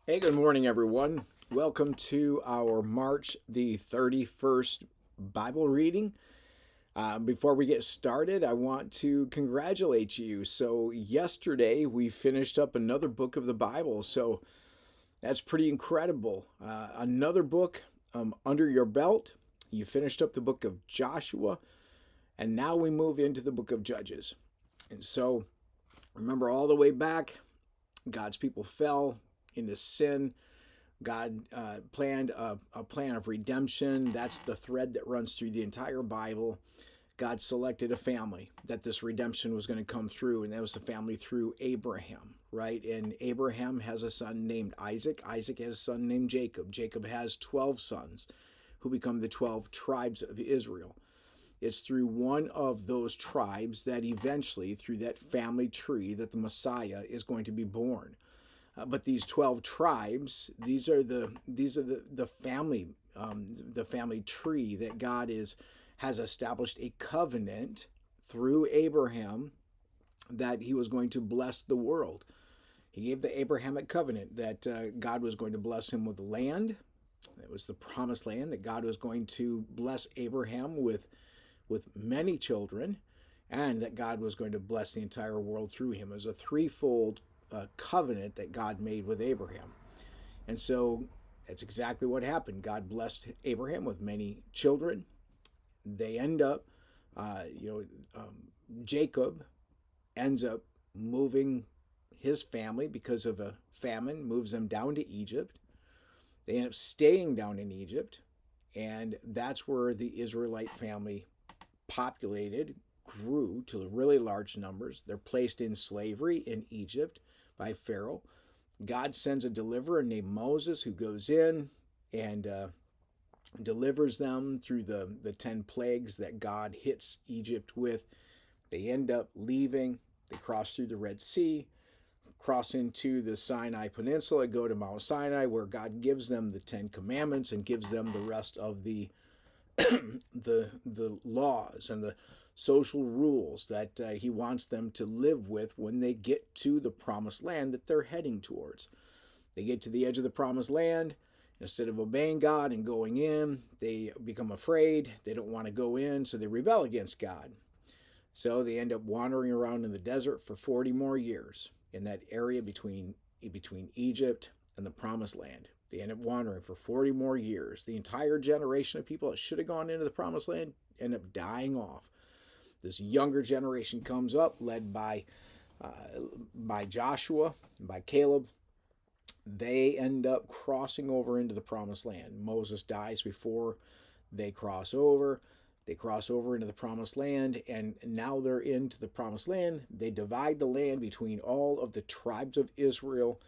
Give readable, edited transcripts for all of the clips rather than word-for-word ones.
Hey, good morning, everyone. Welcome to our March the 31st Bible reading. Before we get started, I want to congratulate you. So, yesterday we finished up another book of the Bible. So, that's pretty incredible. Another book under your belt. You finished up the book of Joshua, and now we move into the book of Judges. And so, remember all the way back, God's people fell into sin. God planned a plan of redemption. That's the thread that runs through the entire Bible. God selected a family that this redemption was going to come through, and that was the family through Abraham, right? And Abraham has a son named Isaac. Isaac has a son named Jacob. Jacob has 12 sons who become the 12 tribes of Israel. It's through one of those tribes that eventually, through that family tree, that the Messiah is going to be born. But these 12 tribes, these are the family tree that God has established a covenant through Abraham that he was going to bless the world. He gave the Abrahamic covenant that God was going to bless him with land. It was the promised land that God was going to bless Abraham with many children, and that God was going to bless the entire world through him. It was a threefold covenant that God made with Abraham. And so that's exactly what happened. God blessed Abraham with many children. They end up, Jacob ends up moving his family because of a famine, moves them down to Egypt. They end up staying down in Egypt, and that's where the Israelite family populated, grew to really large numbers. They're placed in slavery in Egypt by Pharaoh. God sends a deliverer named Moses who goes in and delivers them through the 10 plagues that God hits Egypt with. They end up leaving. They cross through the Red Sea, cross into the Sinai Peninsula, go to Mount Sinai, where God gives them the 10 Commandments and gives them the rest of the laws and the social rules that he wants them to live with when they get to the promised land that they're heading towards. They get to the edge of the promised land. Instead of obeying God and going in, they become afraid. They don't want to go in, so they rebel against God. So they end up wandering around in the desert for 40 more years in that area between Egypt and the promised land. They end up wandering for 40 more years. The entire generation of people that should have gone into the promised land end up dying off. This younger generation comes up, led by Joshua, by Caleb. They end up crossing over into the promised land. Moses dies before they cross over. They cross over into the promised land, and now they're into the promised land. They divide the land between all of the tribes of Israel.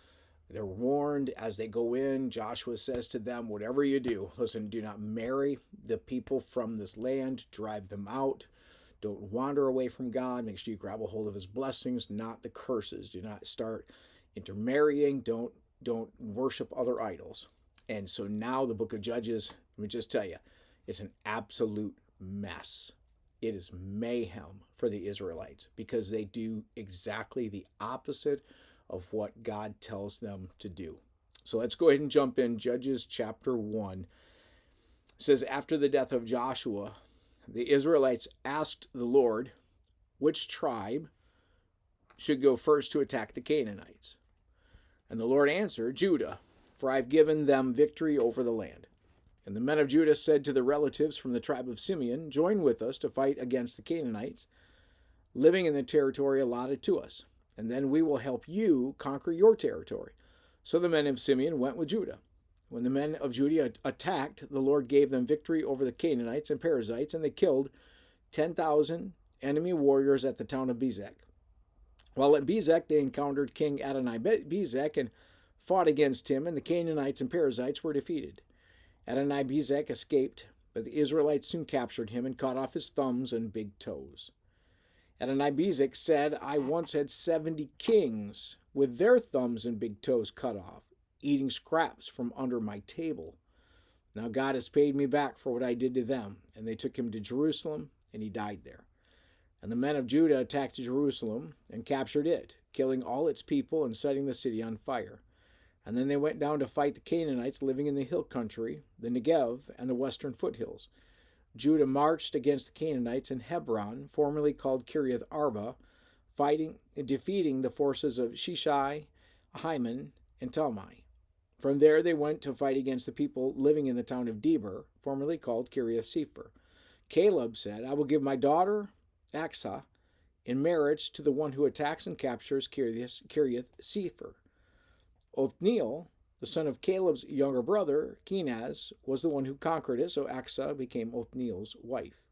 They're warned as they go in. Joshua says to them, whatever you do, listen, do not marry the people from this land. Drive them out. Don't wander away from God. Make sure you grab a hold of his blessings, not the curses. Do not start intermarrying. Don't worship other idols. And so now the book of Judges, let me just tell you, it's an absolute mess. It is mayhem for the Israelites because they do exactly the opposite of what God tells them to do. So let's go ahead and jump in. Judges chapter 1 says, after the death of Joshua, the Israelites asked the Lord which tribe should go first to attack the Canaanites. And the Lord answered, Judah, for I have given them victory over the land. And the men of Judah said to the relatives from the tribe of Simeon, join with us to fight against the Canaanites, living in the territory allotted to us, and then we will help you conquer your territory. So the men of Simeon went with Judah. When the men of Judah attacked, the Lord gave them victory over the Canaanites and Perizzites, and they killed 10,000 enemy warriors at the town of Bezek. While at Bezek, they encountered King Adonai-Bezek and fought against him, and the Canaanites and Perizzites were defeated. Adonai-Bezek escaped, but the Israelites soon captured him and cut off his thumbs and big toes. Adonai-Bezek said, I once had 70 kings with their thumbs and big toes cut off, eating scraps from under my table. Now God has paid me back for what I did to them. And they took him to Jerusalem, and he died there. And the men of Judah attacked Jerusalem and captured it, killing all its people and setting the city on fire. And then they went down to fight the Canaanites living in the hill country, the Negev, and the western foothills. Judah marched against the Canaanites in Hebron, formerly called Kiriath Arba, defeating the forces of Shishai, Ahiman, and Talmai. From there they went to fight against the people living in the town of Debir, formerly called Kiriath Sepher. Caleb said, I will give my daughter Achsah in marriage to the one who attacks and captures Kiriath Sepher. Othniel, the son of Caleb's younger brother, Kenaz, was the one who conquered it, so Achsah became Othniel's wife.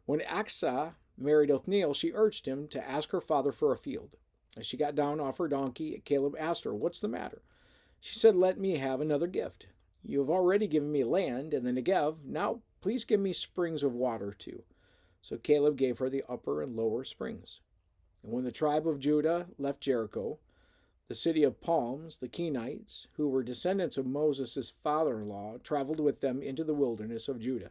When Achsah married Othniel, she urged him to ask her father for a field. As she got down off her donkey, Caleb asked her, What's the matter? She said, Let me have another gift. You have already given me land and the Negev. Now please give me springs of water too. So Caleb gave her the upper and lower springs. And when the tribe of Judah left Jericho, the city of palms, the Kenites, who were descendants of Moses' father-in-law, traveled with them into the wilderness of Judah.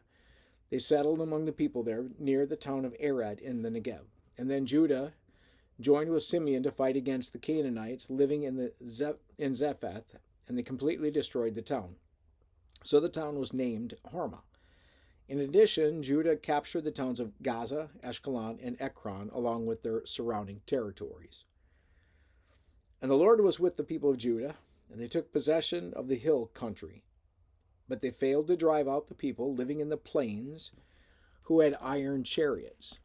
They settled among the people there near the town of Arad in the Negev. And then Judah joined with Simeon to fight against the Canaanites living in Zephath, and they completely destroyed the town. So the town was named Hormah. In addition, Judah captured the towns of Gaza, Ashkelon, and Ekron, along with their surrounding territories. And the Lord was with the people of Judah, and they took possession of the hill country. But they failed to drive out the people living in the plains who had iron chariots.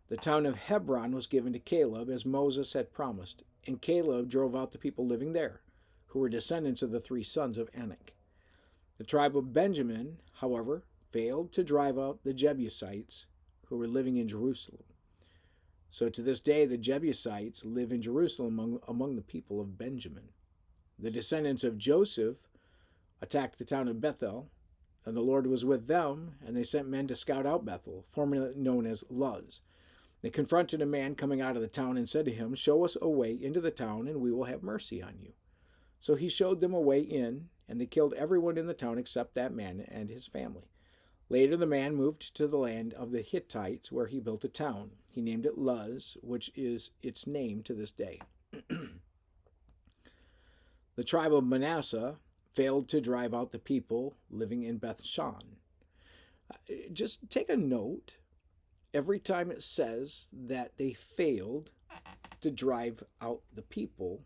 The town of Hebron was given to Caleb as Moses had promised, and Caleb drove out the people living there, who were descendants of the 3 sons of Anak. The tribe of Benjamin, however, failed to drive out the Jebusites who were living in Jerusalem. So to this day, the Jebusites live in Jerusalem among the people of Benjamin. The descendants of Joseph attacked the town of Bethel, and the Lord was with them, and they sent men to scout out Bethel, formerly known as Luz. They confronted a man coming out of the town and said to him, Show us a way into the town, and we will have mercy on you. So he showed them a way in, and they killed everyone in the town except that man and his family. Later the man moved to the land of the Hittites, where he built a town. He named it Luz, which is its name to this day. The tribe of Manasseh failed to drive out the people living in Beth-shan. Just take a note every time it says that they failed to drive out the people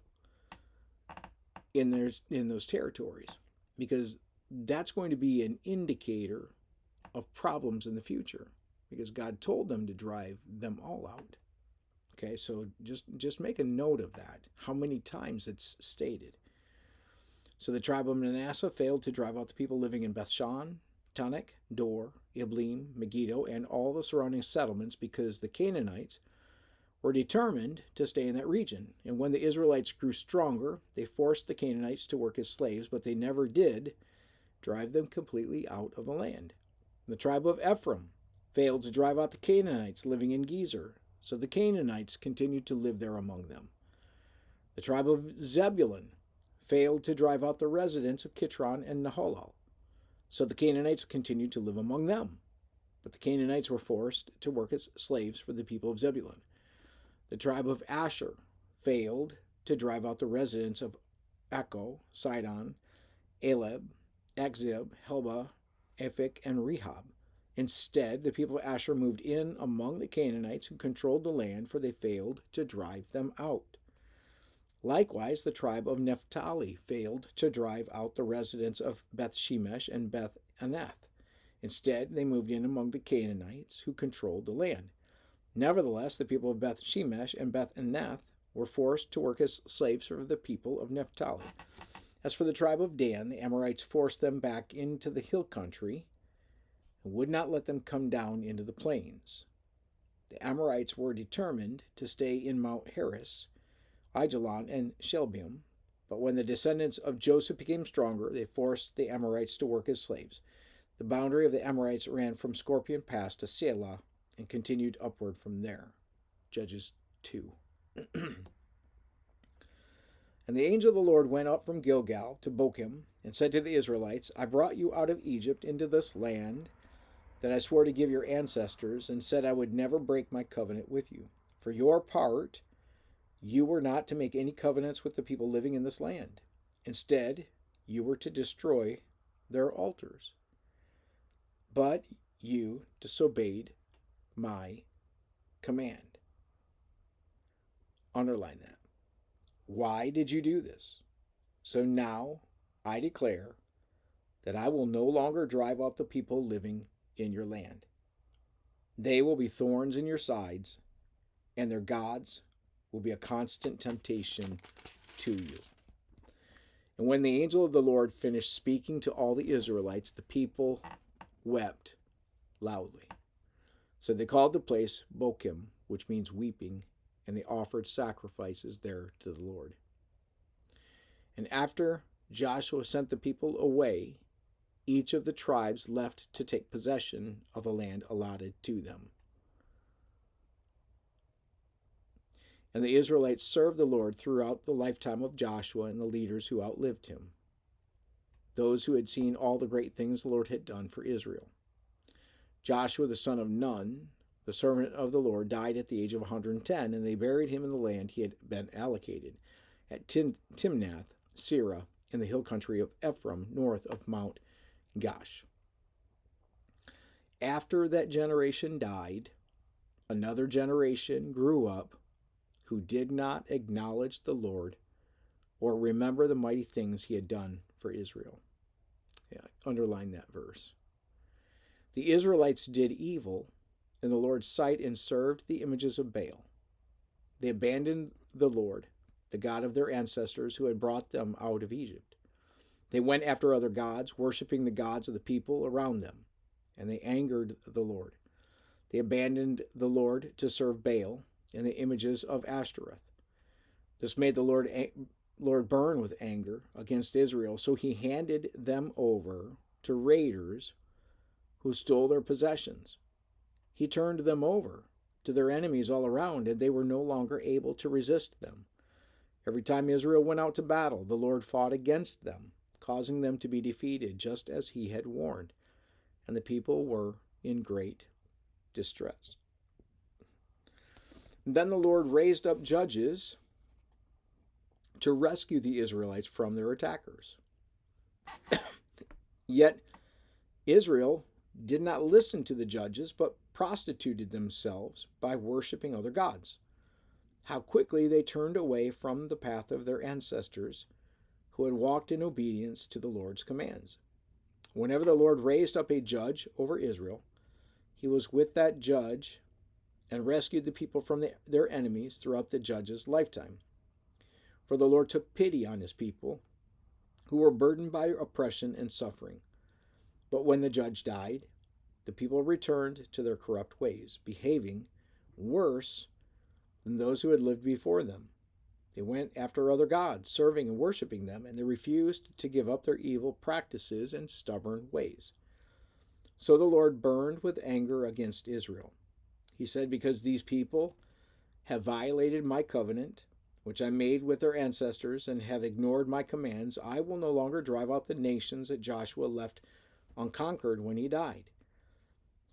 in those territories, because that's going to be an indicator of problems in the future, because God told them to drive them all out. Okay, so just make a note of that, how many times it's stated. So the tribe of Manasseh failed to drive out the people living in Beth-shan, Tanakh, Dor, Iblim, Megiddo, and all the surrounding settlements, because the Canaanites were determined to stay in that region. And when the Israelites grew stronger, they forced the Canaanites to work as slaves, but they never did drive them completely out of the land. The tribe of Ephraim failed to drive out the Canaanites living in Gezer, so the Canaanites continued to live there among them. The tribe of Zebulun failed to drive out the residents of Kitron and Nahalal, so the Canaanites continued to live among them. But the Canaanites were forced to work as slaves for the people of Zebulun. The tribe of Asher failed to drive out the residents of Akko, Sidon, Aleb, Akzib, Helba, Aphik, and Rehob. Instead, the people of Asher moved in among the Canaanites who controlled the land, for they failed to drive them out. Likewise, the tribe of Naphtali failed to drive out the residents of Beth Shemesh and Beth Anath. Instead, they moved in among the Canaanites who controlled the land. Nevertheless, the people of Beth Shemesh and Beth Anath were forced to work as slaves for the people of Naphtali. As for the tribe of Dan, the Amorites forced them back into the hill country and would not let them come down into the plains. The Amorites were determined to stay in Mount Heres, Aijalon, and Shelbim, but when the descendants of Joseph became stronger, they forced the Amorites to work as slaves. The boundary of the Amorites ran from Scorpion Pass to Selah and continued upward from there. Judges 2. And the angel of the Lord went up from Gilgal to Bochim and said to the Israelites, I brought you out of Egypt into this land that I swore to give your ancestors, and said I would never break my covenant with you. For your part, you were not to make any covenants with the people living in this land. Instead, you were to destroy their altars. But you disobeyed my command. Underline that. Why did you do this? So now I declare that I will no longer drive out the people living in your land. They will be thorns in your sides, and their gods will be a constant temptation to you. And when the angel of the Lord finished speaking to all the Israelites, the people wept loudly. So they called the place Bochim, which means weeping, and they offered sacrifices there to the Lord. And after Joshua sent the people away, each of the tribes left to take possession of the land allotted to them. And the Israelites served the Lord throughout the lifetime of Joshua and the leaders who outlived him, those who had seen all the great things the Lord had done for Israel. Joshua the son of Nun, the servant of the Lord, died at the age of 110, and they buried him in the land he had been allocated, at Timnath Serah, in the hill country of Ephraim, north of Mount Gash. After that generation died, another generation grew up who did not acknowledge the Lord or remember the mighty things he had done for Israel. Yeah, underline that verse. The Israelites did evil in the Lord's sight and served the images of Baal. They abandoned the Lord, the God of their ancestors who had brought them out of Egypt. They went after other gods, worshiping the gods of the people around them, and they angered the Lord. They abandoned the Lord to serve Baal and the images of Ashtoreth. This made the Lord burn with anger against Israel, so he handed them over to raiders who stole their possessions. He turned them over to their enemies all around, and they were no longer able to resist them. Every time Israel went out to battle, the Lord fought against them, causing them to be defeated, just as he had warned, and the people were in great distress. Then the Lord raised up judges to rescue the Israelites from their attackers. Yet Israel did not listen to the judges, but prostituted themselves by worshiping other gods. How quickly they turned away from the path of their ancestors who had walked in obedience to the Lord's commands. Whenever the Lord raised up a judge over Israel, he was with that judge and rescued the people from their enemies throughout the judge's lifetime. For the Lord took pity on his people, who were burdened by oppression and suffering. But when the judge died, the people returned to their corrupt ways, behaving worse than those who had lived before them. They went after other gods, serving and worshiping them, and they refused to give up their evil practices and stubborn ways. So the Lord burned with anger against Israel. He said, "Because these people have violated my covenant, which I made with their ancestors, and have ignored my commands, I will no longer drive out the nations that Joshua left unconquered when he died.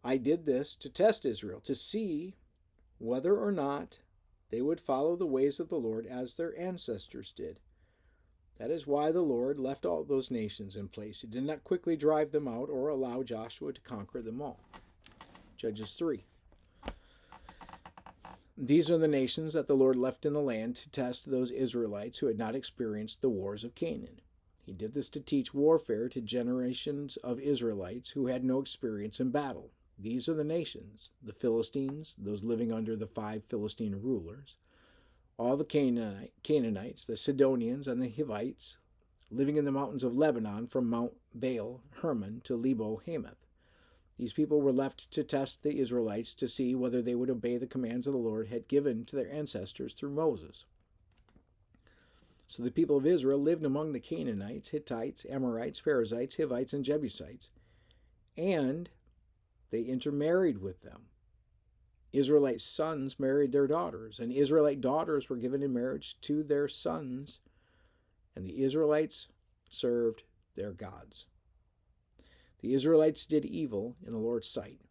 I did this to test Israel, to see whether or not they would follow the ways of the Lord as their ancestors did. That is why the Lord left all those nations in place. He did not quickly drive them out or allow Joshua to conquer them all." Judges 3. These are the nations that the Lord left in the land to test those Israelites who had not experienced the wars of Canaan. He did this to teach warfare to generations of Israelites who had no experience in battle. These are the nations: the Philistines, those living under the 5 Philistine rulers, all the Canaanites, the Sidonians, and the Hivites, living in the mountains of Lebanon from Mount Baal Hermon to Lebo Hamath. These people were left to test the Israelites to see whether they would obey the commands of the Lord had given to their ancestors through Moses. So the people of Israel lived among the Canaanites, Hittites, Amorites, Perizzites, Hivites, and Jebusites, and they intermarried with them. Israelite sons married their daughters, and Israelite daughters were given in marriage to their sons, and the Israelites served their gods. The Israelites did evil in the Lord's sight.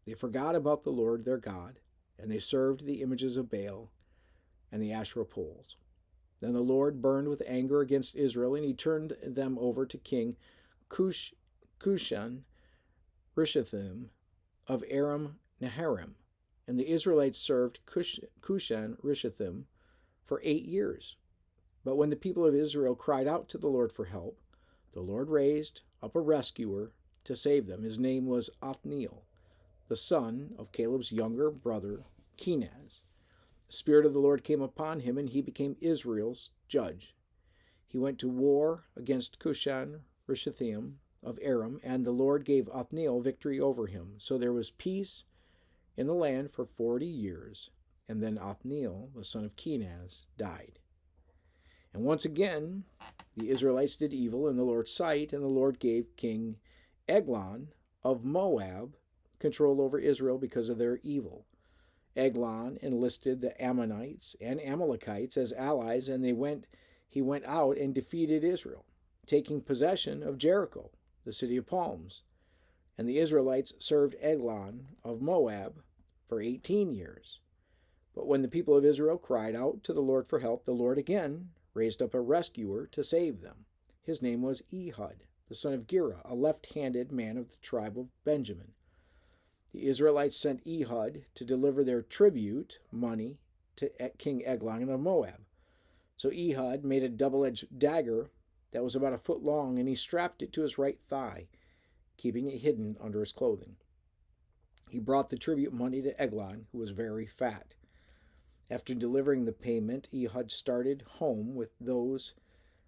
They forgot about the Lord their God, and they served the images of Baal and the Asherah poles. Then the Lord burned with anger against Israel, and he turned them over to King Cushan Rishathaim of Aram Naharaim. And the Israelites served Cushan Rishathaim for 8 years. But when the people of Israel cried out to the Lord for help, the Lord raised up a rescuer to save them. His name was Othniel, the son of Caleb's younger brother, Kenaz. The Spirit of the Lord came upon him, and he became Israel's judge. He went to war against Cushan Rishathaim of Aram, and the Lord gave Othniel victory over him. So there was peace in the land for 40 years. And then Othniel, the son of Kenaz, died. And once again, the Israelites did evil in the Lord's sight, and the Lord gave King Eglon of Moab control over Israel because of their evil. Eglon enlisted the Ammonites and Amalekites as allies, and he went out and defeated Israel, taking possession of Jericho, the city of palms. And the Israelites served Eglon of Moab for 18 years. But when the people of Israel cried out to the Lord for help, the Lord again raised up a rescuer to save them. His name was Ehud, the son of Gera, a left-handed man of the tribe of Benjamin. The Israelites sent Ehud to deliver their tribute money to King Eglon of Moab. So Ehud made a double-edged dagger that was about a foot long, and he strapped it to his right thigh, keeping it hidden under his clothing. He brought the tribute money to Eglon, who was very fat. After delivering the payment, Ehud started home with those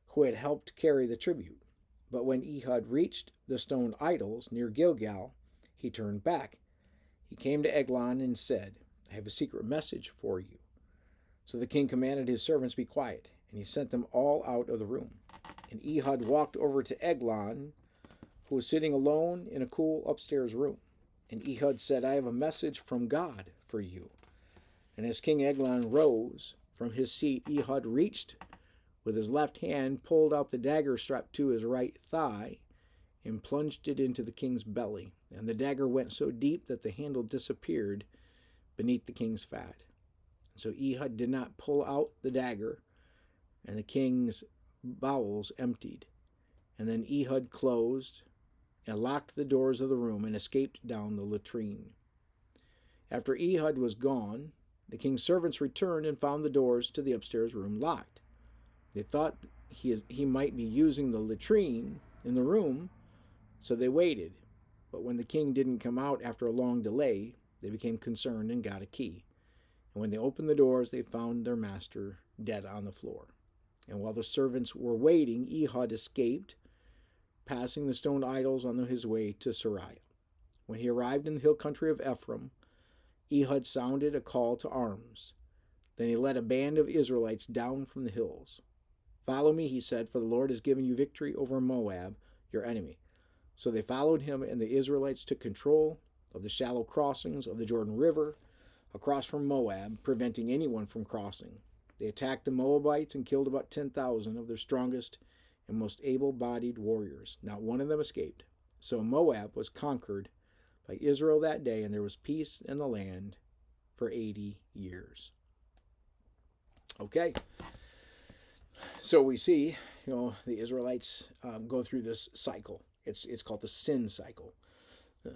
who had helped carry the tribute. But when Ehud reached the stone idols near Gilgal, he turned back. He came to Eglon and said, "I have a secret message for you." So the king commanded his servants be quiet, and he sent them all out of the room. And Ehud walked over to Eglon, who was sitting alone in a cool upstairs room. And Ehud said, "I have a message from God for you." And as King Eglon rose from his seat, Ehud reached with his left hand, pulled out the dagger strapped to his right thigh, and plunged it into the king's belly. And the dagger went so deep that the handle disappeared beneath the king's fat. So Ehud did not pull out the dagger, and the king's bowels emptied. And then Ehud closed and locked the doors of the room and escaped down the latrine. After Ehud was gone, the king's servants returned and found the doors to the upstairs room locked. They thought he might be using the latrine in the room, so they waited. But when the king didn't come out after a long delay, they became concerned and got a key. And when they opened the doors, they found their master dead on the floor. And while the servants were waiting, Ehud escaped, passing the stone idols on his way to Sariah. When he arrived in the hill country of Ephraim, Ehud sounded a call to arms. Then he led a band of Israelites down from the hills. "Follow me," he said, "for the Lord has given you victory over Moab, your enemy." So they followed him, and the Israelites took control of the shallow crossings of the Jordan River across from Moab, preventing anyone from crossing. They attacked the Moabites and killed about 10,000 of their strongest and most able-bodied warriors. Not one of them escaped. So Moab was conquered by Israel that day, and there was peace in the land for 80 years. Okay. So we see, the Israelites go through this cycle. It's called the sin cycle.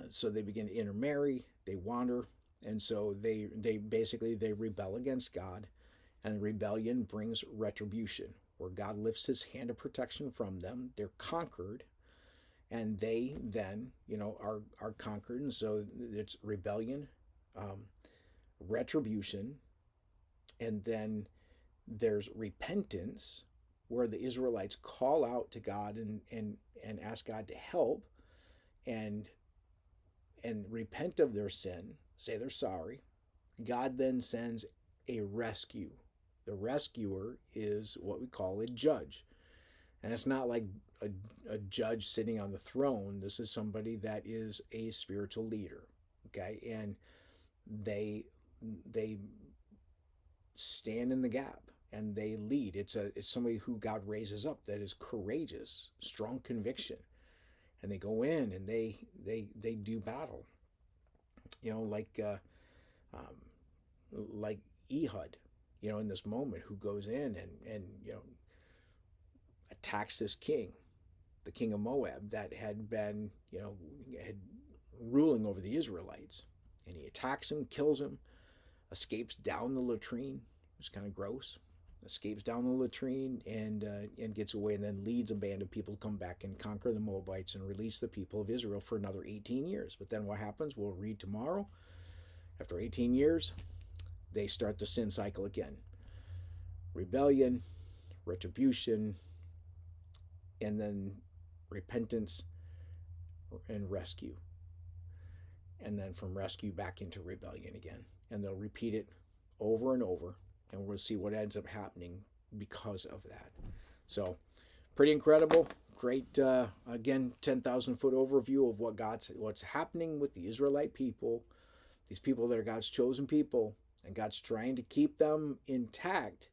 So they begin to intermarry, they wander, and so they rebel against God, and rebellion brings retribution, where God lifts his hand of protection from them. They're conquered, and they then, are conquered, and so it's rebellion, retribution, and then there's repentance, where the Israelites call out to God and ask God to help and repent of their sin, say they're sorry. God then sends a rescue. The rescuer is what we call a judge. And it's not like a judge sitting on the throne. This is somebody that is a spiritual leader. Okay? And they stand in the gap and they lead. It's somebody who God raises up that is courageous, strong conviction. And they go in and they do battle. Like Ehud. in this moment, who goes in and attacks this king, the king of Moab, that had been, had ruling over the Israelites. And he attacks him, kills him, escapes down the latrine. It's kind of gross. Escapes down the latrine and gets away, and then leads a band of people to come back and conquer the Moabites and release the people of Israel for another 18 years. But then what happens? We'll read tomorrow. After 18 years, they start the sin cycle again. Rebellion, retribution, and then repentance and rescue. And then from rescue back into rebellion again. And they'll repeat it over and over. And we'll see what ends up happening because of that. So, pretty incredible. Great, again, 10,000-foot overview of what's happening with the Israelite people. These people that are God's chosen people. And God's trying to keep them intact.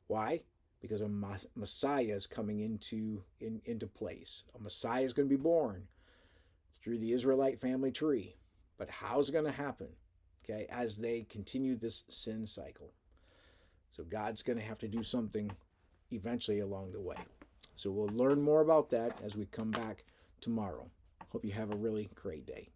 Why? Because a Messiah is coming into place. A Messiah is going to be born through the Israelite family tree. But how's it going to happen? Okay, as they continue this sin cycle. So God's going to have to do something eventually along the way. So we'll learn more about that as we come back tomorrow. Hope you have a really great day.